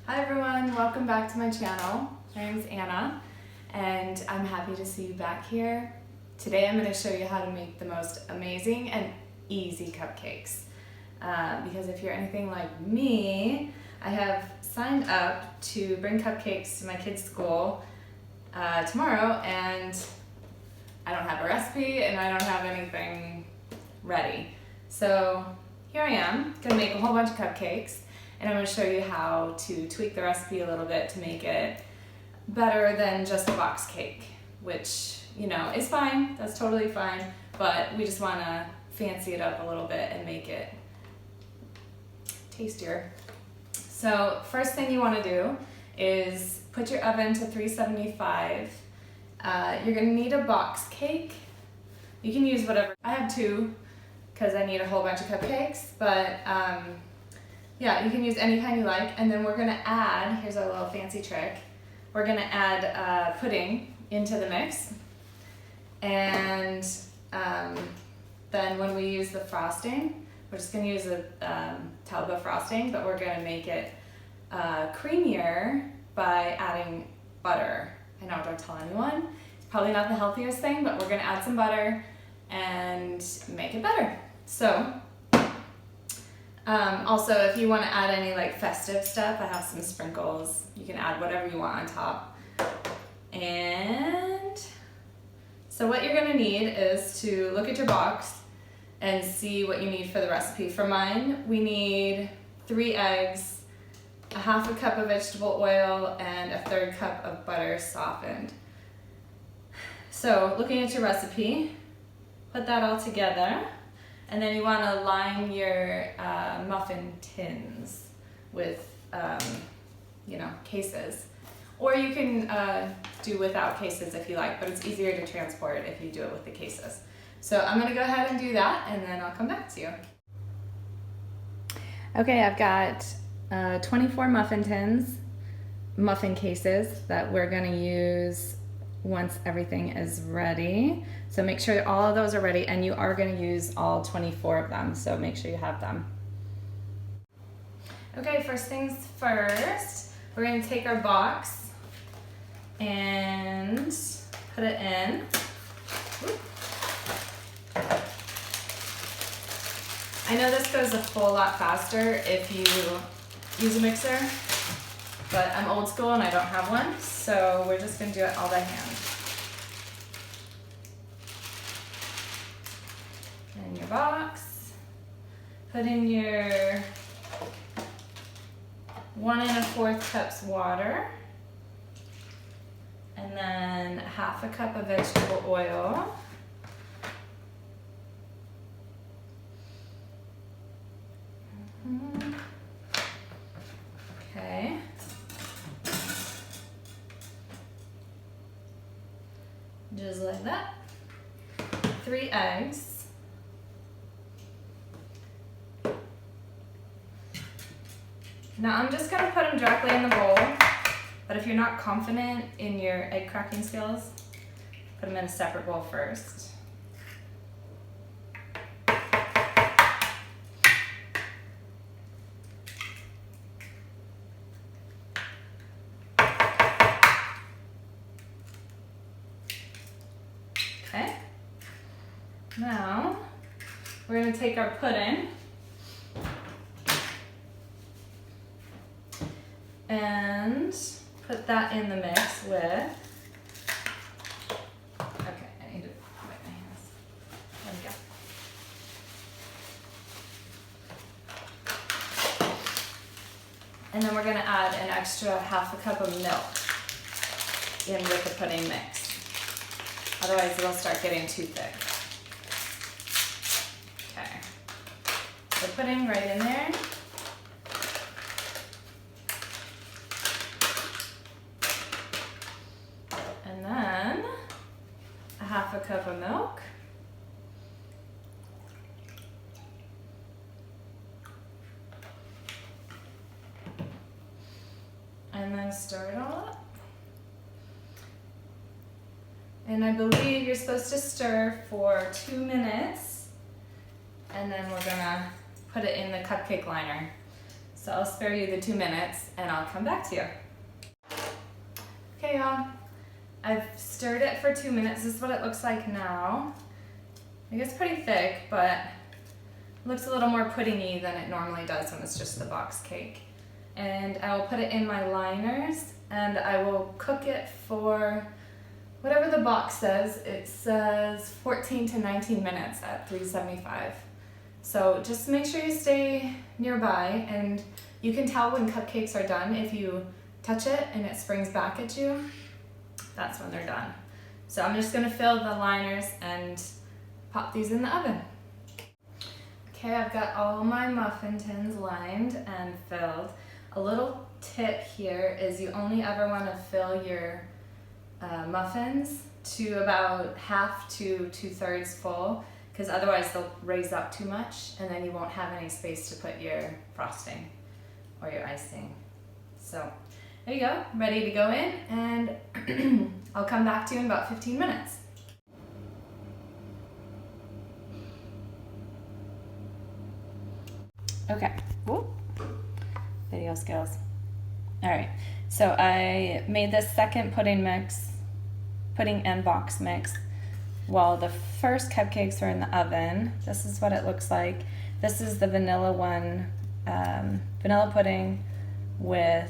Hi everyone, welcome back to my channel. My name is Anna and I'm happy to see you back here. Today I'm going to show you how to make the most amazing and easy cupcakes. Because if you're anything like me, I have signed up to bring cupcakes to my kids' school tomorrow, and I don't have a recipe and I don't have anything ready. So here I am, going to make a whole bunch of cupcakes. And I'm going to show you how to tweak the recipe a little bit to make it better than just a box cake, which, you know, is fine. That's totally fine. But we just want to fancy it up a little bit and make it tastier. So first thing you want to do is put your oven to 375. You're going to need a box cake. You can use whatever. I have two because I need a whole bunch of cupcakes, but yeah, you can use any kind you like. And then we're gonna add, here's a little fancy trick, we're gonna add pudding into the mix. And then when we use the frosting, we're just gonna use a tub of frosting, but we're gonna make it creamier by adding butter. I know, don't tell anyone. It's probably not the healthiest thing, but we're gonna add some butter and make it better. So, also, if you want to add any like festive stuff, I have some sprinkles. You can add whatever you want on top. And so what you're going to need is to look at your box and see what you need for the recipe. For mine, we need 3 eggs, a half a cup of vegetable oil, and a 1/3 cup of butter softened. So looking at your recipe, put that all together. And then you want to line your muffin tins with, you know, cases. Or you can do without cases if you like, but it's easier to transport if you do it with the cases. So I'm going to go ahead and do that, and then I'll come back to you. Okay, I've got 24 muffin tins, muffin cases that we're going to use once everything is ready. So make sure all of those are ready, and you are going to use all 24 of them, so make sure you have them. Okay, first things first, we're going to take our box and put it in. I know this goes a whole lot faster if you use a mixer, but I'm old school and I don't have one, so we're just going to do it all by hand. In your box, put in your 1 1/4 cups water, and then half a cup of vegetable oil. Okay. Just like that. 3 eggs. Now I'm just going to put them directly in the bowl, but if you're not confident in your egg cracking skills, put them in a separate bowl first. Okay. Now we're going to take our pudding and put that in the mix with, okay, I need to wipe my hands. There we go. And then we're going to add an extra half a cup of milk in with the pudding mix. Otherwise it'll start getting too thick. Okay. So pudding right in there. And then a half a cup of milk. And then stir it all up. And I believe you're supposed to stir for 2 minutes, and then we're gonna put it in the cupcake liner. So I'll spare you the 2 minutes and I'll come back to you. Okay, y'all. I've stirred it for 2 minutes. This is what it looks like now. I guess pretty thick, but it looks a little more puddingy than it normally does when it's just the box cake. And I will put it in my liners and I will cook it for whatever the box says. It says 14 to 19 minutes at 375. So just make sure you stay nearby, and you can tell when cupcakes are done if you touch it and it springs back at you. That's when they're done. So I'm just gonna fill the liners and pop these in the oven. Okay, I've got all my muffin tins lined and filled. A little tip here is you only ever want to fill your muffins to about half to 2/3 full, because otherwise they'll raise up too much and then you won't have any space to put your frosting or your icing. So there you go, ready to go in, and I'll come back to you in about 15 minutes. Okay, whoop. Video skills. All right, so I made this second pudding and box mix while the first cupcakes are in the oven. This is what it looks like. This is the vanilla one, vanilla pudding with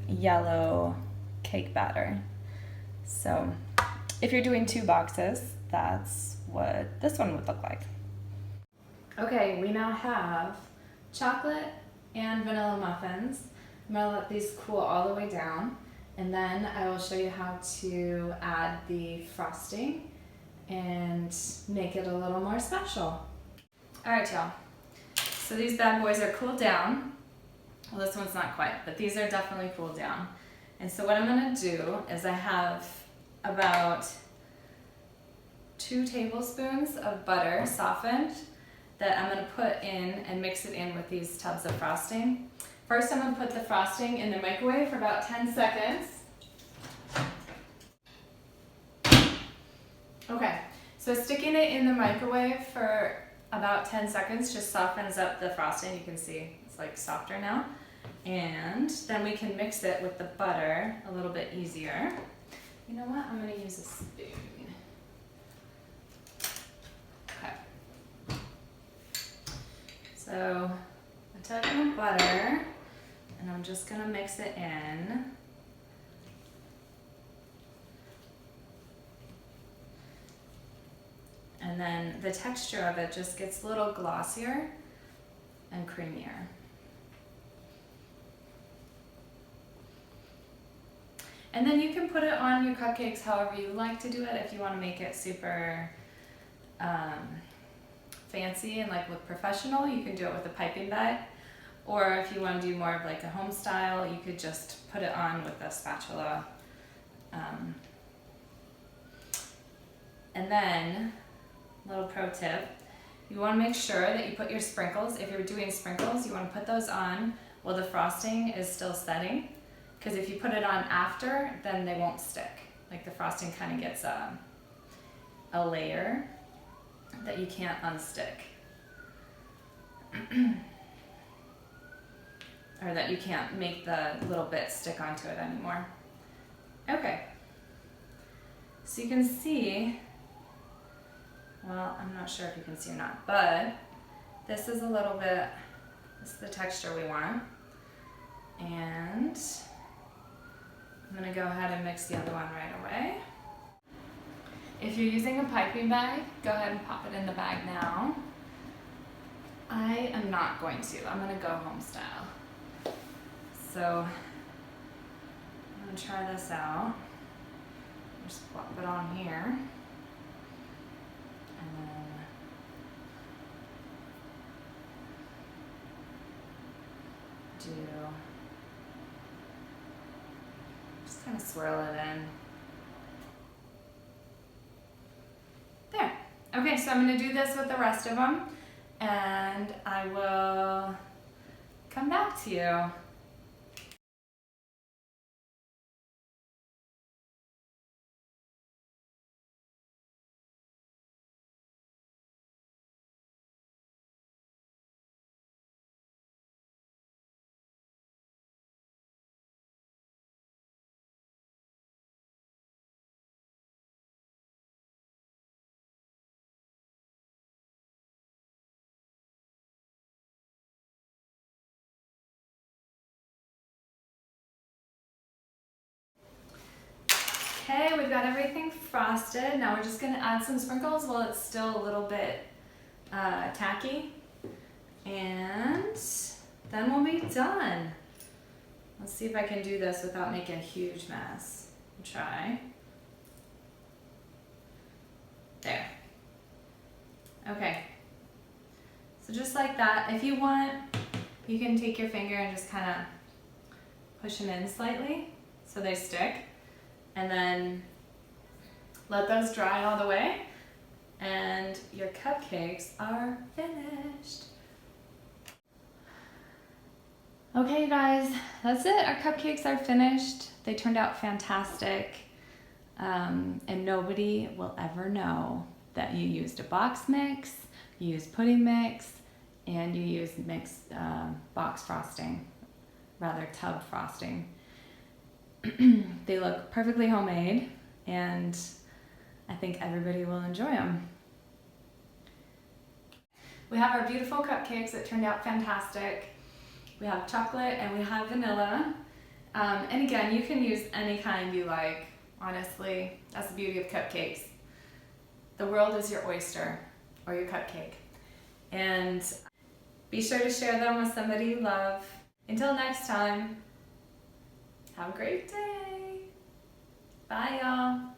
yellow cake batter. So if you're doing 2 boxes, that's what this one would look like. Okay, we now have chocolate and vanilla muffins. I'm gonna let these cool all the way down, and then I will show you how to add the frosting and make it a little more special. All right, y'all. So these bad boys are cooled down. Well, this one's not quite, but these are definitely cooled down. And so what I'm gonna do is I have about 2 tablespoons of butter softened that I'm gonna put in and mix it in with these tubs of frosting. First, I'm gonna put the frosting in the microwave for about 10 seconds. Okay, so sticking it in the microwave for about 10 seconds just softens up the frosting. You can see it's like softer now. And then we can mix it with the butter a little bit easier. You know what? I'm gonna use a spoon. Okay. So I took my butter and I'm just gonna mix it in. And then the texture of it just gets a little glossier and creamier. And then you can put it on your cupcakes however you like to do it. If you want to make it super fancy and like look professional, you can do it with a piping bag. Or if you want to do more of like a home style, you could just put it on with a spatula. And then, little pro tip, you want to make sure that you put your sprinkles, if you're doing sprinkles, you want to put those on while the frosting is still setting. Because if you put it on after, then they won't stick. Like the frosting kind of gets a layer that you can't unstick. Or that you can't make the little bits stick onto it anymore. Okay. So you can see, well, I'm not sure if you can see or not, but this is a little bit, this is the texture we want. And I'm gonna go ahead and mix the other one right away. If you're using a piping bag, go ahead and pop it in the bag now. I am not going to, I'm gonna go home style. So I'm gonna try this out. Just plop it on here. And then just kind of swirl it in. There. Okay, so I'm gonna do this with the rest of them, and I will come back to you. Okay, we've got everything frosted. Now we're just gonna add some sprinkles while it's still a little bit tacky. And then we'll be done. Let's see if I can do this without making a huge mess. I'll try. There. Okay. So just like that, if you want, you can take your finger and just kind of push them in slightly so they stick. And then let those dry all the way. And your cupcakes are finished. Okay guys, that's it. Our cupcakes are finished. They turned out fantastic. And nobody will ever know that you used a box mix, you used pudding mix, and you used mixed box frosting, rather tub frosting. They look perfectly homemade, and I think everybody will enjoy them. We have our beautiful cupcakes that turned out fantastic. We have chocolate and we have vanilla. And again, you can use any kind you like. Honestly, that's the beauty of cupcakes. The world is your oyster or your cupcake. And be sure to share them with somebody you love. Until next time, have a great day. Bye, y'all.